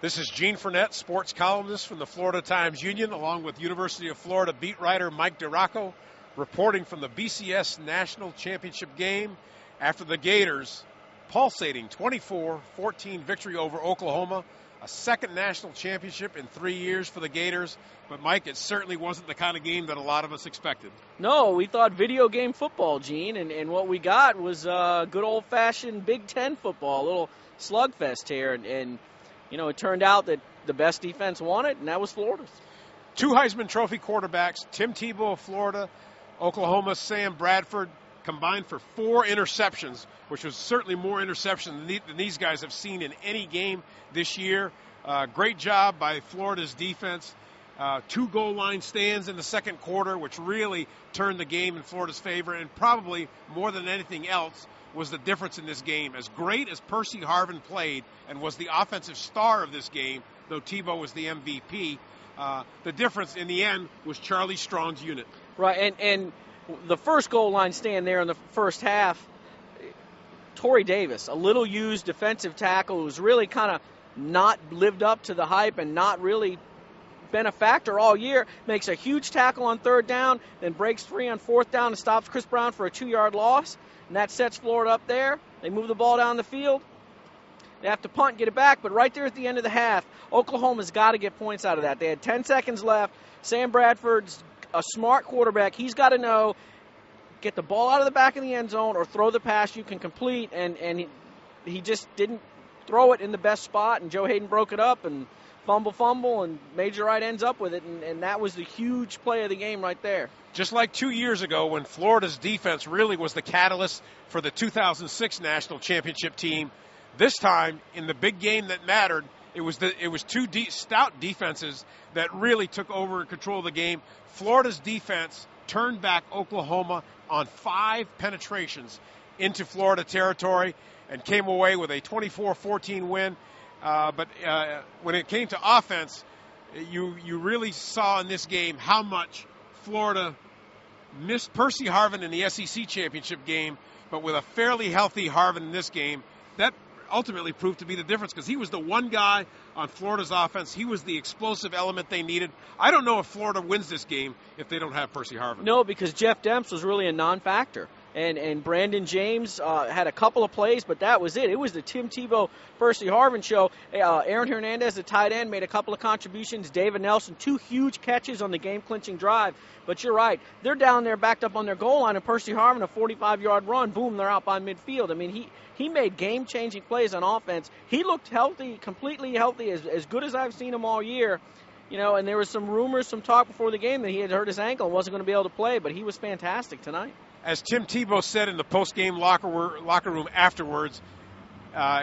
This is Gene Frenette, sports columnist from the Florida Times-Union, along with University of Florida beat writer Mike Dirocco, reporting from the BCS National Championship game after the Gators' pulsating 24-14 victory over Oklahoma, a second national championship in 3 years for the Gators. But, Mike, it certainly wasn't the kind of game that a lot of us expected. No, we thought video game football, Gene, and what we got was good old-fashioned Big Ten football, a little slugfest here, and you know, it turned out that the best defense won it, and that was Florida's. Two Heisman Trophy quarterbacks, Tim Tebow of Florida, Oklahoma's Sam Bradford, combined for 4 interceptions, which was certainly more interceptions than these guys have seen in any game this year. Great job by Florida's defense. 2 goal line stands in the second quarter, which really turned the game in Florida's favor, and probably more than anything else was the difference in this game. As great as Percy Harvin played and was the offensive star of this game, though Tebow was the MVP, the difference in the end was Charlie Strong's unit. Right, and the first goal line stand there in the first half, Torrey Davis, a little used defensive tackle who's really kind of not lived up to the hype and not really been a factor all year, makes a huge tackle on third down, then breaks free on fourth down and stops Chris Brown for a 2-yard loss. And that sets Florida up there. They move the ball down the field. They have to punt and get it back, but right there at the end of the half, Oklahoma's got to get points out of that. They had 10 seconds left. Sam Bradford's a smart quarterback. He's got to know, get the ball out of the back of the end zone or throw the pass you can complete, and he just didn't throw it in the best spot, and Joe Hayden broke it up, and fumble, and Major Wright ends up with it, and that was the huge play of the game right there. Just like 2 years ago when Florida's defense really was the catalyst for the 2006 national championship team, this time in the big game that mattered, it was two stout defenses that really took over and control of the game. Florida's defense turned back Oklahoma on 5 penetrations into Florida territory and came away with a 24-14 win. But when it came to offense, you really saw in this game how much Florida missed Percy Harvin in the SEC championship game, but with a fairly healthy Harvin in this game, that ultimately proved to be the difference because he was the one guy on Florida's offense. He was the explosive element they needed. I don't know if Florida wins this game if they don't have Percy Harvin. No, because Jeff Demps was really a non-factor. And Brandon James had a couple of plays, but that was it. It was the Tim Tebow, Percy Harvin show. Aaron Hernandez, the tight end, made a couple of contributions. David Nelson, 2 huge catches on the game-clinching drive. But you're right. They're down there backed up on their goal line, and Percy Harvin, a 45-yard run, boom, they're out by midfield. I mean, he made game-changing plays on offense. He looked healthy, completely healthy, as good as I've seen him all year. You know, and there was some rumors, some talk before the game that he had hurt his ankle and wasn't going to be able to play, but he was fantastic tonight. As Tim Tebow said in the post-game locker room afterwards,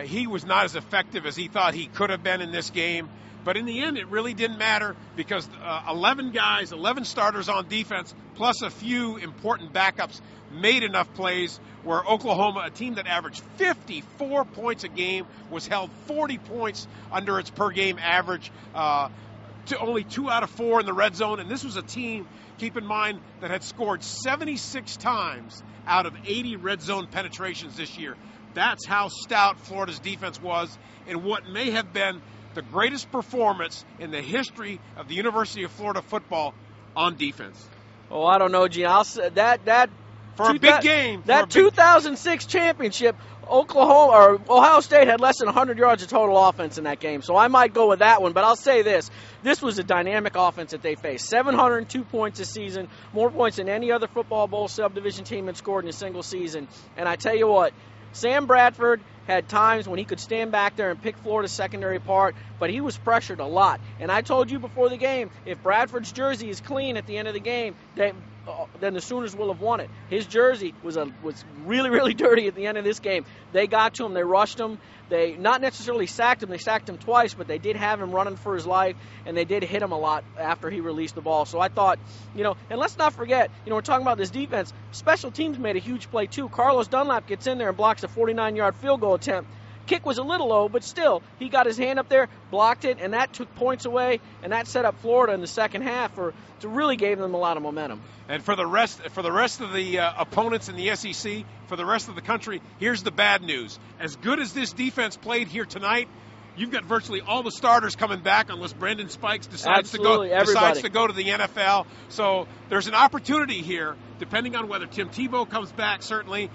he was not as effective as he thought he could have been in this game. But in the end, it really didn't matter because 11 guys, 11 starters on defense, plus a few important backups, made enough plays where Oklahoma, a team that averaged 54 points a game, was held 40 points under its per-game average, to only 2 out of 4 in the red zone. And this was a team, keep in mind, that had scored 76 times out of 80 red zone penetrations this year. That's how stout Florida's defense was in what may have been the greatest performance in the history of the University of Florida football on defense. Oh, I don't know, Gene. I'll say that for a big game. That 2006 championship, Ohio State had less than 100 yards of total offense in that game, so I might go with that one. But I'll say this. This was a dynamic offense that they faced. 702 points this season, more points than any other football bowl subdivision team had scored in a single season. And I tell you what, Sam Bradford had times when he could stand back there and pick Florida's secondary apart, but he was pressured a lot. And I told you before the game, if Bradford's jersey is clean at the end of the game, then the Sooners will have won it. His jersey was really, really dirty at the end of this game. They got to him. They rushed him. They not necessarily sacked him. They sacked him twice, but they did have him running for his life, and they did hit him a lot after he released the ball. So I thought, and let's not forget, we're talking about this defense. Special teams made a huge play, too. Carlos Dunlap gets in there and blocks a 49-yard field goal attempt. Kick was a little low, but still, he got his hand up there, blocked it, and that took points away, and that set up Florida in the second half to really gave them a lot of momentum. And for the rest of the opponents in the SEC, for the rest of the country, here's the bad news. As good as this defense played here tonight, you've got virtually all the starters coming back unless Brandon Spikes decides to go to the NFL. So there's an opportunity here, depending on whether Tim Tebow comes back. Certainly,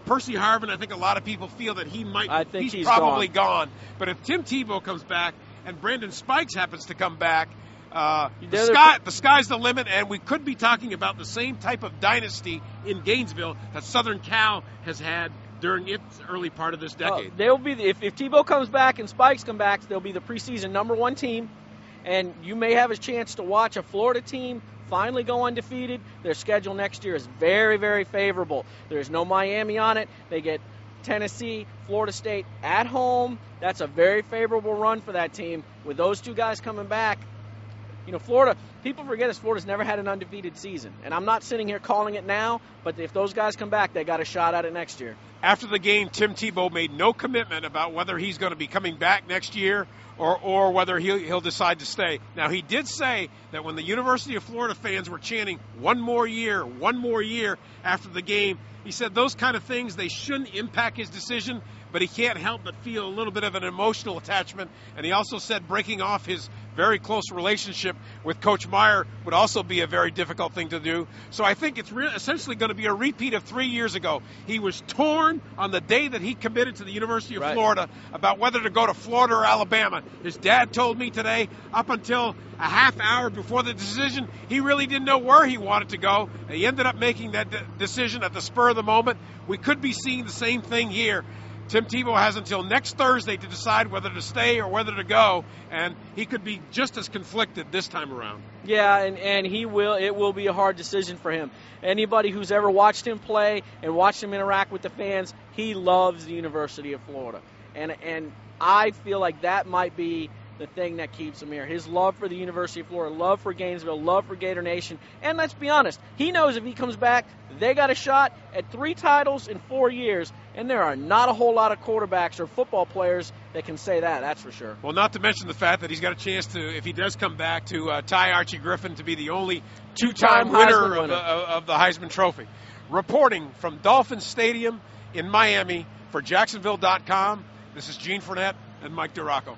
Percy Harvin. I think a lot of people feel that he's probably gone. But if Tim Tebow comes back and Brandon Spikes happens to come back, the sky's the limit, and we could be talking about the same type of dynasty in Gainesville that Southern Cal has had during its early part of this decade. They'll be if Tebow comes back and Spikes come back, they'll be the preseason #1 team, and you may have a chance to watch a Florida team finally go undefeated. Their schedule next year is very, very favorable. There's no Miami on it. They get Tennessee, Florida State at home. That's a very favorable run for that team. With those two guys coming back, Florida, people forget this, Florida's never had an undefeated season. And I'm not sitting here calling it now, but if those guys come back, they got a shot at it next year. After the game, Tim Tebow made no commitment about whether he's going to be coming back next year or whether he'll decide to stay. Now, he did say that when the University of Florida fans were chanting one more year after the game, he said those kind of things, they shouldn't impact his decision, but he can't help but feel a little bit of an emotional attachment. And he also said breaking off his very close relationship with Coach Meyer would also be a very difficult thing to do. So I think it's essentially going to be a repeat of 3 years ago. He was torn on the day that he committed to the University of Florida about whether to go to Florida or Alabama. His dad told me today, up until a half hour before the decision, he really didn't know where he wanted to go. He ended up making that decision at the spur of the moment. We could be seeing the same thing here. Tim Tebow has until next Thursday to decide whether to stay or whether to go, and he could be just as conflicted this time around. Yeah, and he will. It will be a hard decision for him. Anybody who's ever watched him play and watched him interact with the fans, he loves the University of Florida. And I feel like that might be the thing that keeps him here. His love for the University of Florida, love for Gainesville, love for Gator Nation. And let's be honest, he knows if he comes back, they got a shot at 3 titles in 4 years, and there are not a whole lot of quarterbacks or football players that can say that, that's for sure. Well, not to mention the fact that he's got a chance to, if he does come back, to tie Archie Griffin to be the only two-time winner of the Heisman Trophy. Reporting from Dolphin Stadium in Miami for Jacksonville.com, this is Gene Frenette and Mike Dirocco.